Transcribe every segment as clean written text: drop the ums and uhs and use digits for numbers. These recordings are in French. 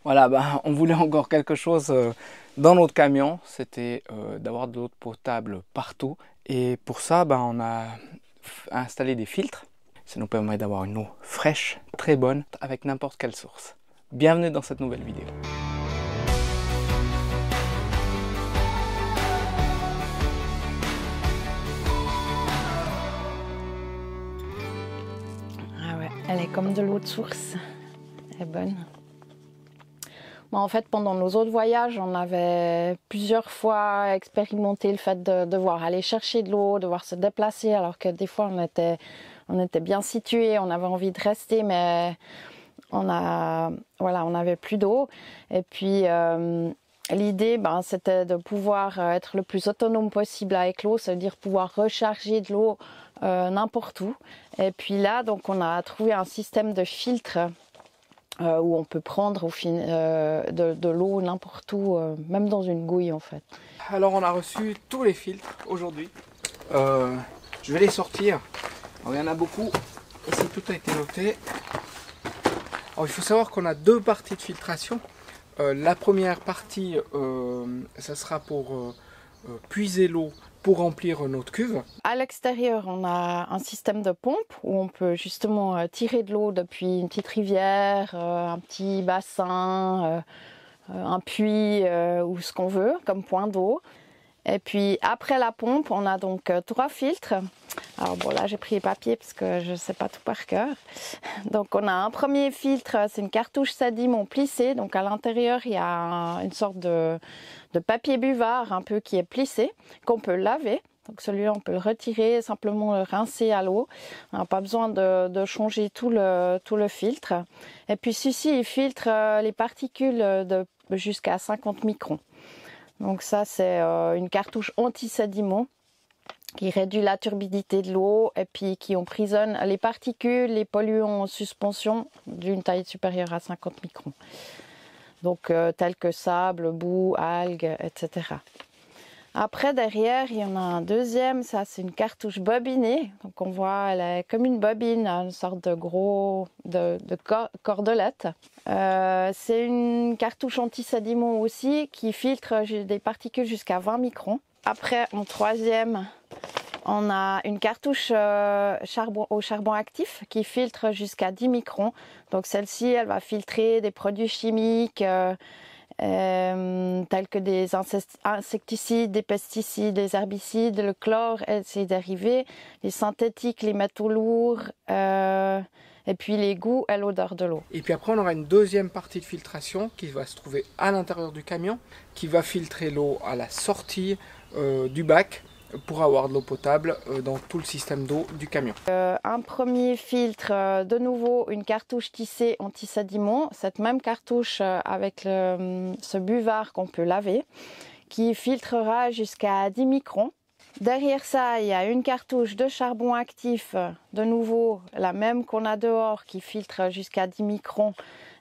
Voilà, on voulait encore quelque chose dans notre camion, c'était d'avoir de l'eau potable partout. Et pour ça, on a installé des filtres. Ça nous permet d'avoir une eau fraîche, très bonne, avec n'importe quelle source. Bienvenue dans cette nouvelle vidéo. Ah ouais, elle est comme de l'eau de source. Elle est bonne. Bon, en fait, pendant nos autres voyages, on avait plusieurs fois expérimenté le fait de devoir aller chercher de l'eau, devoir se déplacer, alors que des fois on était bien situés, on avait envie de rester, mais on n'avait plus d'eau. Et puis l'idée, c'était de pouvoir être le plus autonome possible avec l'eau, c'est-à-dire pouvoir recharger de l'eau n'importe où. Et puis là, donc, on a trouvé un système de filtre où on peut prendre de l'eau n'importe où, même dans une gouille en fait. Alors on a reçu tous les filtres aujourd'hui. Je vais les sortir. Alors, il y en a beaucoup. Ici tout a été noté. Alors, il faut savoir qu'on a deux parties de filtration. La première partie, ça sera pour puiser l'eau pour remplir notre cuve. À l'extérieur, on a un système de pompe où on peut justement tirer de l'eau depuis une petite rivière, un petit bassin, un puits ou ce qu'on veut comme point d'eau. Et puis après la pompe, on a donc 3 filtres. Alors bon, là j'ai pris les papiers parce que je ne sais pas tout par cœur. Donc on a un premier filtre, c'est une cartouche sédiment plissée. Donc à l'intérieur, il y a une sorte de papier buvard un peu qui est plissé, qu'on peut laver. Donc celui-là, on peut le retirer, simplement le rincer à l'eau. On n'a pas besoin de changer tout le filtre. Et puis celui-ci, il filtre les particules de jusqu'à 50 microns. Donc ça, c'est une cartouche anti-sédiment qui réduit la turbidité de l'eau et puis qui emprisonne les particules, les polluants en suspension d'une taille supérieure à 50 microns. Donc tels que sable, boue, algues, etc. Après, derrière, il y en a un deuxième, ça c'est une cartouche bobinée. Donc on voit, elle est comme une bobine, une sorte de cordelette. C'est une cartouche anti-sédiment aussi qui filtre des particules jusqu'à 20 microns. Après, en troisième, on a une cartouche au charbon actif qui filtre jusqu'à 10 microns. Donc celle-ci, elle va filtrer des produits chimiques tels que des insecticides, des pesticides, des herbicides, le chlore et ses dérivés, les synthétiques, les métaux lourds, et puis les goûts et l'odeur de l'eau. Et puis après, on aura une deuxième partie de filtration qui va se trouver à l'intérieur du camion, qui va filtrer l'eau à la sortie du bac pour avoir de l'eau potable dans tout le système d'eau du camion. Un premier filtre, de nouveau une cartouche tissée anti-sédiment, cette même cartouche avec ce buvard qu'on peut laver, qui filtrera jusqu'à 10 microns. Derrière ça, il y a une cartouche de charbon actif, de nouveau la même qu'on a dehors, qui filtre jusqu'à 10 microns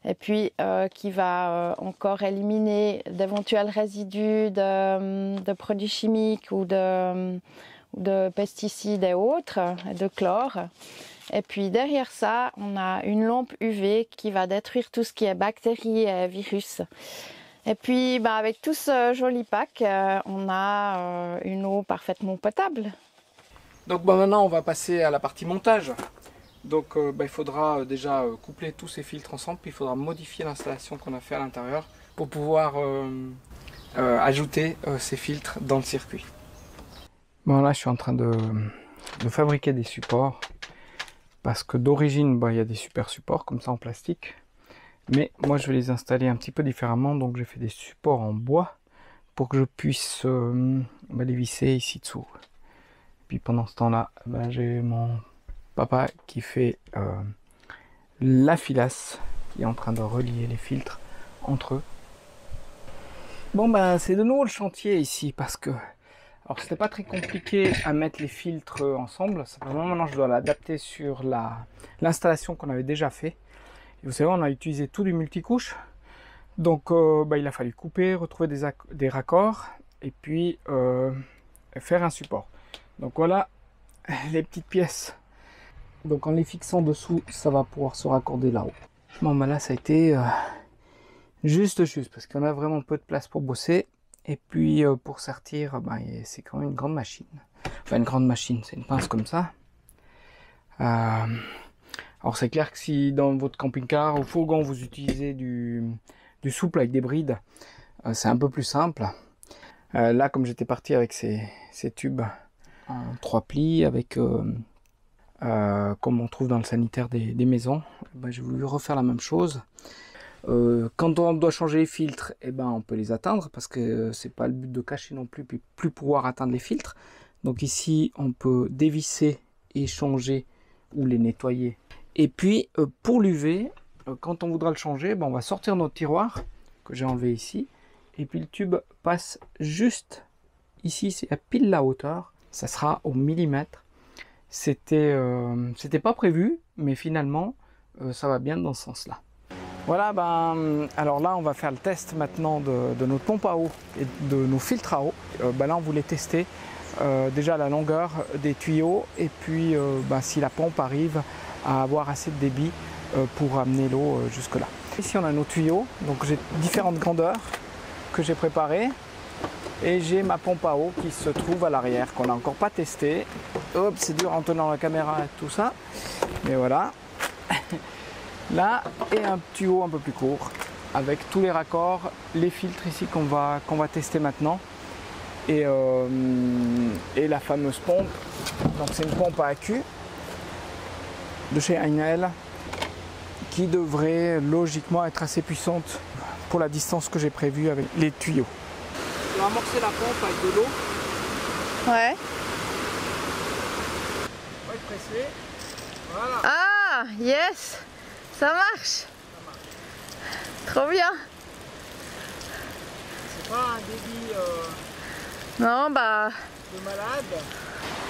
et puis qui va encore éliminer d'éventuels résidus de produits chimiques ou de pesticides et autres, de chlore. Et puis derrière ça, on a une lampe UV qui va détruire tout ce qui est bactéries et virus. Et puis avec tout ce joli pack, on a une eau parfaitement potable. Donc maintenant, on va passer à la partie montage. Donc il faudra déjà coupler tous ces filtres ensemble, puis il faudra modifier l'installation qu'on a fait à l'intérieur pour pouvoir ajouter ces filtres dans le circuit. Bon, là je suis en train de fabriquer des supports parce que d'origine il y a des super supports comme ça en plastique, mais moi je vais les installer un petit peu différemment. Donc j'ai fait des supports en bois pour que je puisse les visser ici dessous. Puis pendant ce temps là, j'ai mon papa qui fait la filasse, qui est en train de relier les filtres entre eux. Bon c'est de nouveau le chantier ici parce que alors c'était pas très compliqué à mettre les filtres ensemble. Simplement maintenant je dois l'adapter sur l'installation qu'on avait déjà fait. Et vous savez, on a utilisé tout du multicouche. Donc il a fallu couper, retrouver des raccords et puis faire un support. Donc voilà les petites pièces. Donc en les fixant dessous, ça va pouvoir se raccorder là-haut. Bon là ça a été Juste, parce qu'on a vraiment peu de place pour bosser. Et puis pour sortir, c'est quand même une grande machine. Enfin une grande machine, c'est une pince comme ça. Alors c'est clair que si dans votre camping-car ou fourgon vous utilisez du souple avec des brides, c'est un peu plus simple. Là comme j'étais parti avec ces tubes en 3 plis, avec comme on trouve dans le sanitaire des maisons, j'ai voulu refaire la même chose. Quand on doit changer les filtres, on peut les atteindre parce que c'est pas le but de cacher non plus, puis plus pouvoir atteindre les filtres. Donc ici on peut dévisser et changer ou les nettoyer. Et puis pour l'UV, quand on voudra le changer, on va sortir notre tiroir que j'ai enlevé ici, et puis le tube passe juste ici, c'est à pile la hauteur, ça sera au millimètre. C'était pas prévu, mais finalement ça va bien dans ce sens là. Voilà, alors là on va faire le test maintenant de notre pompe à eau et de nos filtres à eau. Là on voulait tester déjà la longueur des tuyaux, et puis si la pompe arrive à avoir assez de débit pour amener l'eau jusque là. Ici on a nos tuyaux, donc j'ai différentes grandeurs que j'ai préparées, et j'ai ma pompe à eau qui se trouve à l'arrière, qu'on n'a encore pas testé. Hop, c'est dur en tenant la caméra et tout ça, mais voilà. Là, et un tuyau un peu plus court avec tous les raccords, les filtres ici qu'on va tester maintenant, et la fameuse pompe. Donc c'est une pompe à accu de chez Heinel qui devrait logiquement être assez puissante pour la distance que j'ai prévue avec les tuyaux. On va amorcer la pompe avec de l'eau. Ouais. On va être pressé. Voilà. Ah, yes! Ça marche. Trop bien. C'est pas un débit Non, de malade.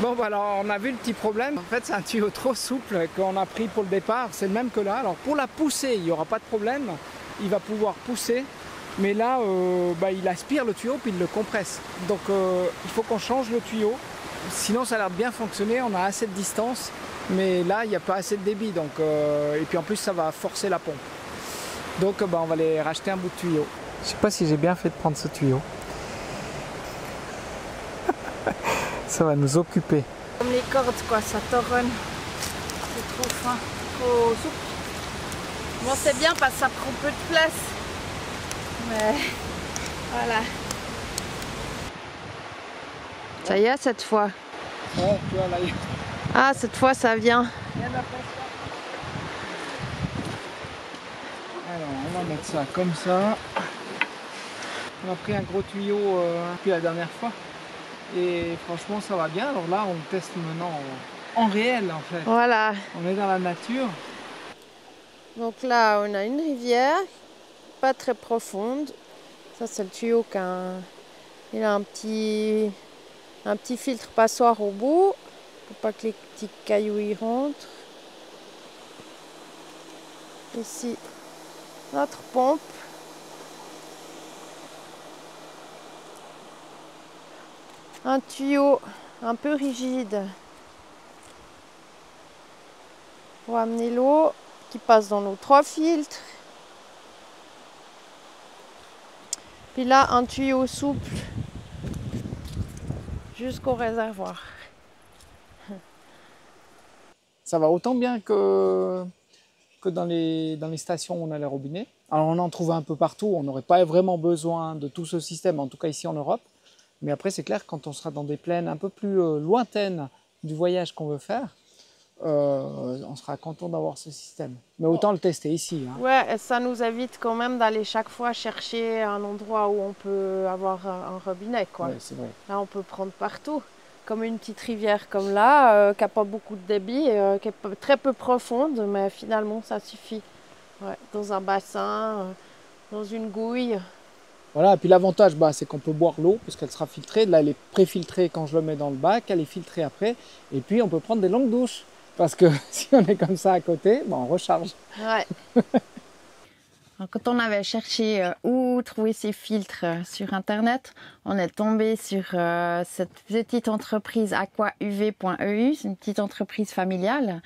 Bon, alors on a vu le petit problème. En fait, c'est un tuyau trop souple qu'on a pris pour le départ. C'est le même que là. Alors pour la pousser, il n'y aura pas de problème. Il va pouvoir pousser. Mais là, il aspire le tuyau puis il le compresse. Donc il faut qu'on change le tuyau. Sinon, ça a l'air de bien fonctionner. On a assez de distance. Mais là, il n'y a pas assez de débit. Donc, et puis en plus, ça va forcer la pompe. Donc on va aller racheter un bout de tuyau. Je sais pas si j'ai bien fait de prendre ce tuyau. Ça va nous occuper. comme les cordes quoi, ça toronne. C'est trop fin, trop souple. Bon, c'est bien parce que ça prend peu de place. Mais voilà. Ça y est cette fois. Ouais, tu vois, là, Ah, cette fois ça vient. alors, on va mettre ça comme ça. On a pris un gros tuyau depuis la dernière fois. Et franchement, ça va bien. Alors là, on le teste maintenant en réel, en fait. Voilà. On est dans la nature. Donc là, on a une rivière, pas très profonde. Ça, c'est le tuyau il a un petit filtre passoire au bout, pour pas que les petits cailloux y rentrent. Ici, notre pompe. Un tuyau un peu rigide pour amener l'eau qui passe dans nos 3 filtres. Puis là, un tuyau souple jusqu'au réservoir. Ça va autant bien que dans les stations où on a les robinets. Alors on en trouve un peu partout. On n'aurait pas vraiment besoin de tout ce système, en tout cas ici en Europe. Mais après, c'est clair, quand on sera dans des plaines un peu plus lointaines du voyage qu'on veut faire, on sera content d'avoir ce système. Mais autant le tester ici. Hein. Ouais, et ça nous évite quand même d'aller chaque fois chercher un endroit où on peut avoir un robinet, quoi. Ouais, c'est vrai. Là, on peut prendre partout. Comme une petite rivière comme là, qui n'a pas beaucoup de débit, qui est très peu profonde, mais finalement, ça suffit. Ouais, dans un bassin, dans une gouille. Voilà, et puis l'avantage, c'est qu'on peut boire l'eau, parce qu'elle sera filtrée. Là, elle est pré-filtrée quand je le mets dans le bac, elle est filtrée après. Et puis, on peut prendre des longues douches. Parce que si on est comme ça à côté, on recharge. Ouais. Alors, quand on avait cherché où trouver ces filtres sur Internet, on est tombé sur cette petite entreprise aquauv.eu, c'est une petite entreprise familiale.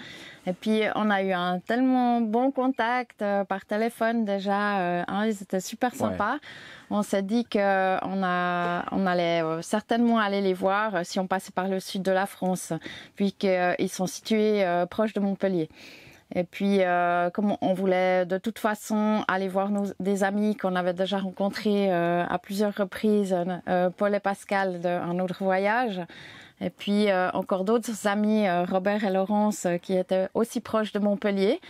Et puis, on a eu un tellement bon contact par téléphone déjà. Ils étaient super sympas. Ouais. On s'est dit qu'on allait certainement aller les voir si on passait par le sud de la France, puisqu'ils sont situés proches de Montpellier. Et puis, comme on voulait de toute façon aller voir des amis qu'on avait déjà rencontrés à plusieurs reprises, Paul et Pascal d'un autre voyage, et puis encore d'autres amis, Robert et Laurence, qui étaient aussi proches de Montpellier,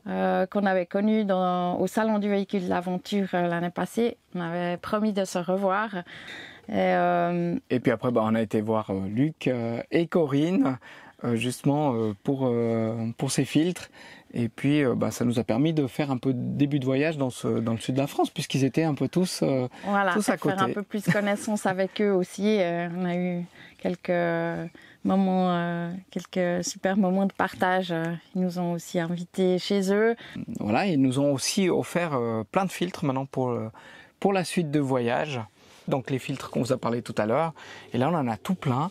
qu'on avait connus au Salon du véhicule de l'aventure l'année passée. On avait promis de se revoir. Et puis après, on a été voir Luc et Corinne, justement pour ces filtres. Et puis ça nous a permis de faire un peu de début de voyage dans le sud de la France, puisqu'ils étaient un peu tous à côté. Faire un peu plus connaissance avec eux aussi. On a eu quelques super moments de partage. Ils nous ont aussi invités chez eux. Voilà, ils nous ont aussi offert plein de filtres maintenant pour la suite de voyage. Donc les filtres qu'on vous a parlé tout à l'heure. Et là, on en a tout plein.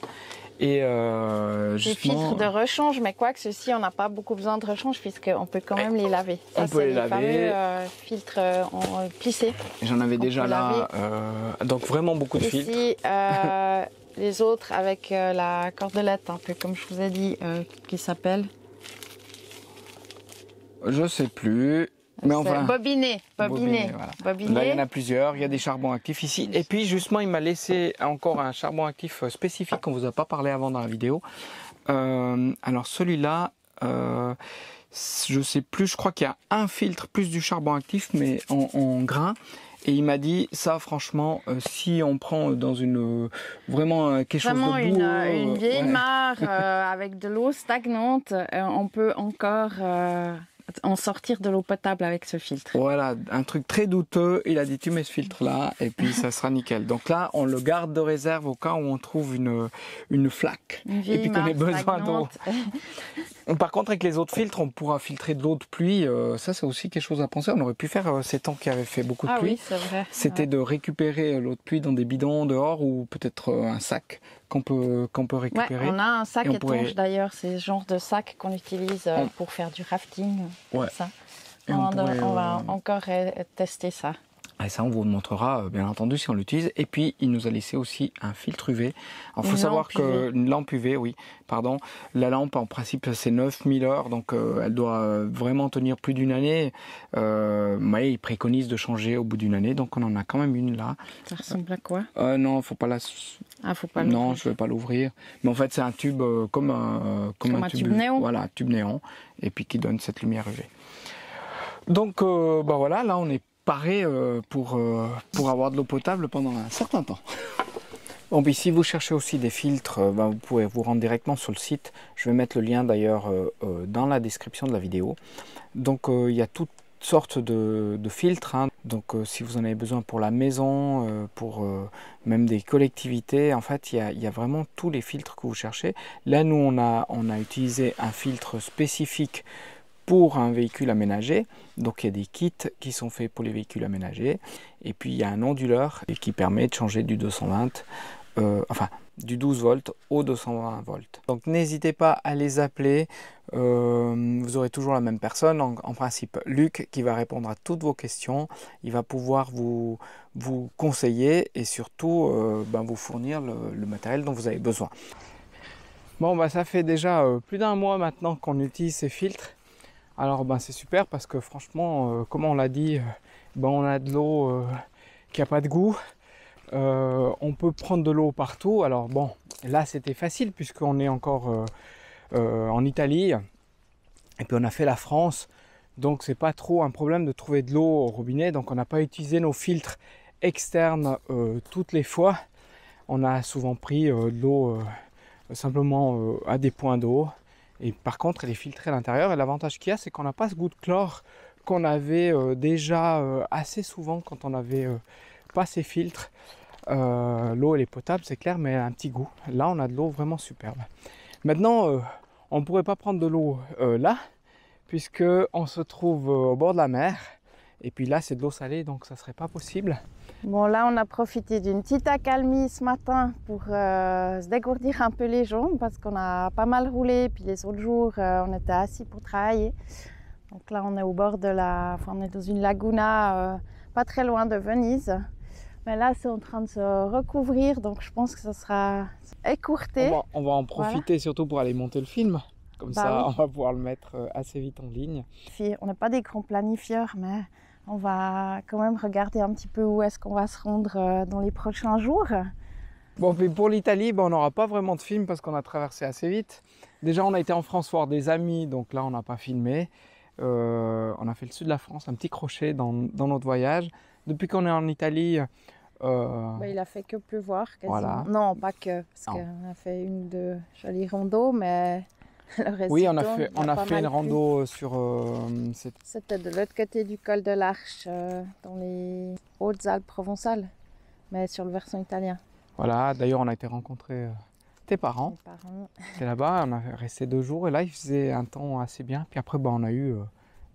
Et des filtres de rechange, mais quoi que ceci, on n'a pas beaucoup besoin de rechange puisqu'on peut quand même les laver. On peut les laver. Fameux filtres plissés. J'en avais déjà là, donc vraiment beaucoup de filtres. Ici, les autres avec la cordelette, un peu comme je vous ai dit, qui s'appelle. Je sais plus. Mais enfin, bobiné. Voilà. Là, il y en a plusieurs. Il y a des charbons actifs ici. Et puis, justement, il m'a laissé encore un charbon actif spécifique qu'on ne vous a pas parlé avant dans la vidéo. Alors, celui-là, je ne sais plus. Je crois qu'il y a un filtre plus du charbon actif, mais en grain. Et il m'a dit, ça, franchement, si on prend dans vraiment quelque chose de beau... une vieille mare avec de l'eau stagnante, on peut encore... en sortir de l'eau potable avec ce filtre. Voilà, un truc très douteux. Il a dit tu mets ce filtre là et puis ça sera nickel. Donc là, on le garde de réserve au cas où on trouve une flaque et puis qu'on ait besoin d'eau. Par contre, avec les autres filtres, on pourra filtrer de l'eau de pluie. Ça, c'est aussi quelque chose à penser. On aurait pu faire ces temps qui avaient fait beaucoup de pluie. Oui, c'est vrai. C'était de récupérer l'eau de pluie dans des bidons dehors ou peut-être un sac qu'on peut récupérer. Ouais, on a un sac étanche d'ailleurs. C'est ce genre de sac qu'on utilise pour faire du rafting. Ouais. Ça. On va encore tester ça. Et ça, on vous montrera, bien entendu, si on l'utilise. Et puis, il nous a laissé aussi un filtre UV. Alors, il faut savoir qu'une lampe UV, la lampe, en principe, c'est 9000 heures. Donc, elle doit vraiment tenir plus d'une année. Mais il préconise de changer au bout d'une année. Donc, on en a quand même une là. Ça ressemble à quoi? Non, faut pas la... faut pas non, je vais pas l'ouvrir. Mais en fait, c'est un tube comme un tube néon. Voilà, un tube néon. Et puis, qui donne cette lumière UV. Donc, voilà, là, on est paré pour avoir de l'eau potable pendant un certain temps. Bon, puis si vous cherchez aussi des filtres, vous pouvez vous rendre directement sur le site. Je vais mettre le lien d'ailleurs dans la description de la vidéo. Donc il y a toutes sortes de filtres. Donc si vous en avez besoin pour la maison, pour même des collectivités, en fait il y a vraiment tous les filtres que vous cherchez. Là nous on a utilisé un filtre spécifique pour un véhicule aménagé. Donc il y a des kits qui sont faits pour les véhicules aménagés. Et puis il y a un onduleur qui permet de changer du 220, du 12 volts au 220 volts. Donc n'hésitez pas à les appeler. Vous aurez toujours la même personne, en principe Luc, qui va répondre à toutes vos questions. Il va pouvoir vous conseiller et surtout vous fournir le matériel dont vous avez besoin. Bon, ça fait déjà plus d'un mois maintenant qu'on utilise ces filtres. Alors c'est super parce que franchement, comme on l'a dit, on a de l'eau qui n'a pas de goût. On peut prendre de l'eau partout. Alors là c'était facile puisqu'on est encore en Italie. Et puis on a fait la France. Donc c'est pas trop un problème de trouver de l'eau au robinet. Donc on n'a pas utilisé nos filtres externes toutes les fois. On a souvent pris de l'eau simplement à des points d'eau. Et par contre, elle est filtrée à l'intérieur. Et l'avantage qu'il y a, c'est qu'on n'a pas ce goût de chlore qu'on avait déjà assez souvent quand on n'avait pas ces filtres. L'eau, elle est potable, c'est clair, mais elle a un petit goût. Là, on a de l'eau vraiment superbe. Maintenant, on ne pourrait pas prendre de l'eau là, puisqu'on se trouve au bord de la mer. Et puis là, c'est de l'eau salée, donc ça serait pas possible. Bon, là, on a profité d'une petite accalmie ce matin pour se dégourdir un peu les jambes parce qu'on a pas mal roulé. Puis les autres jours, on était assis pour travailler. Donc là, on est au bord de on est dans une laguna pas très loin de Venise. Mais là, c'est en train de se recouvrir, donc je pense que ça sera écourté. On va en profiter surtout pour aller monter le film. Comme ça, oui. On va pouvoir le mettre assez vite en ligne. Puis, on n'est pas des grands planifieurs, mais on va quand même regarder un petit peu où est-ce qu'on va se rendre dans les prochains jours. Bon, puis pour l'Italie, on n'aura pas vraiment de film parce qu'on a traversé assez vite. Déjà, on a été en France voir des amis, donc là, on n'a pas filmé. On a fait le sud de la France, un petit crochet dans notre voyage. Depuis qu'on est en Italie... il a fait que pleuvoir quasiment. Voilà. Non, pas que, parce qu'on a fait une ou deux jolies randos, mais le reste oui, du on a temps, fait une rando sur... C'était de l'autre côté du col de l'Arche, dans les Hautes-Alpes provençales, mais sur le versant italien. Voilà, d'ailleurs, on a été rencontrer tes parents. Mes parents. C'était là-bas, on a resté 2 jours et là, il faisait un temps assez bien. Puis après, on a eu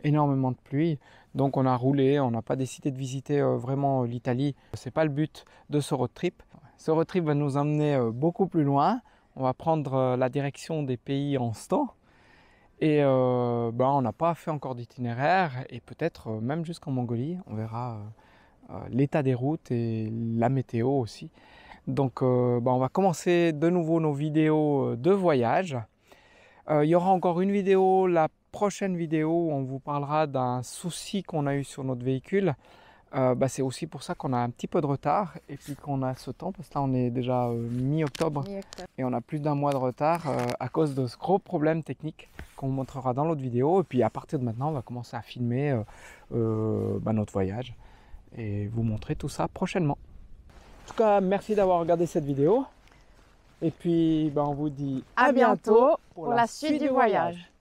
énormément de pluie. Donc on a roulé, on n'a pas décidé de visiter vraiment l'Italie. C'est pas le but de ce road trip. Ce road trip va nous emmener beaucoup plus loin. On va prendre la direction des pays en stand. Et on n'a pas fait encore d'itinéraire et peut-être même jusqu'en Mongolie. On verra l'état des routes et la météo aussi. Donc on va commencer de nouveau nos vidéos de voyage. Il y aura encore une vidéo, la prochaine vidéo où on vous parlera d'un souci qu'on a eu sur notre véhicule. C'est aussi pour ça qu'on a un petit peu de retard et puis qu'on a ce temps parce que là on est déjà mi-octobre et on a plus d'1 mois de retard à cause de ce gros problème technique qu'on vous montrera dans l'autre vidéo. Et puis à partir de maintenant on va commencer à filmer notre voyage et vous montrer tout ça prochainement. En tout cas, merci d'avoir regardé cette vidéo. Et puis, on vous dit à bientôt pour la suite du voyage.